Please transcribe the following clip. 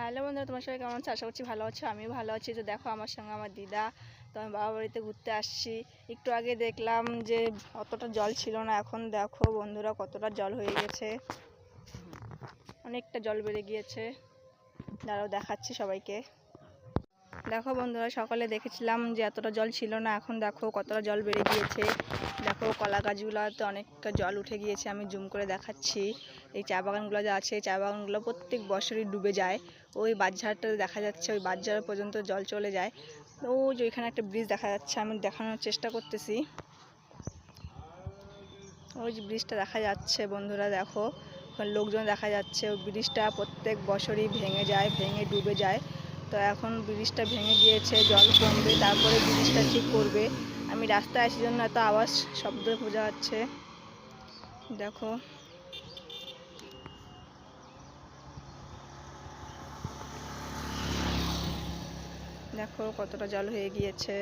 Hello বন্ধুরা, তোমার সবাই কেমন আছো? আশা করছি ভালো আছো। আমিও ভালো আছি। তো দেখো, আমার সঙ্গে আমার দিদা, তো আমি বাবা বাড়িতে ঘুরতে আসছি। একটু আগে দেখলাম যে অতটা জল ছিল না, এখন দেখো বন্ধুরা কতটা জল হয়ে গেছে, অনেকটা জল বেড়ে গিয়েছে। দাঁড়াও দেখাচ্ছি সবাইকে। দেখো বন্ধুরা, সকালে দেখেছিলাম যে এতটা জল ছিল না, এখন দেখো কতটা জল বেড়ে গিয়েছে। দেখো কলা গাছগুলোতে অনেকটা জল উঠে গিয়েছে, আমি জুম করে দেখাচ্ছি। এই চা বাগানগুলো যা আছে, চা বাগানগুলো প্রত্যেক বছরই ডুবে যায়। ওই বাঁশঝাড়টা দেখা যাচ্ছে, ওই বাঁশঝাড় পর্যন্ত জল চলে যায়। ওই যে ওইখানে একটা ব্রিজ দেখা যাচ্ছে, আমি দেখানোর চেষ্টা করতেছি। ওই যে ব্রিজটা দেখা যাচ্ছে বন্ধুরা, দেখো লোকজন দেখা যাচ্ছে। ওই ব্রিজটা প্রত্যেক বছরই ভেঙে যায়, ভেঙে ডুবে যায়। তো এখন ব্রিজটা ভেঙে গিয়েছে, জল কমবে, তারপরে ব্রিজটা ঠিক করবে। আমি রাস্তায় আসার জন্য এত আওয়াজ শব্দ বোঝা যাচ্ছে। দেখো দেখো কতটা জল হয়ে গিয়েছে।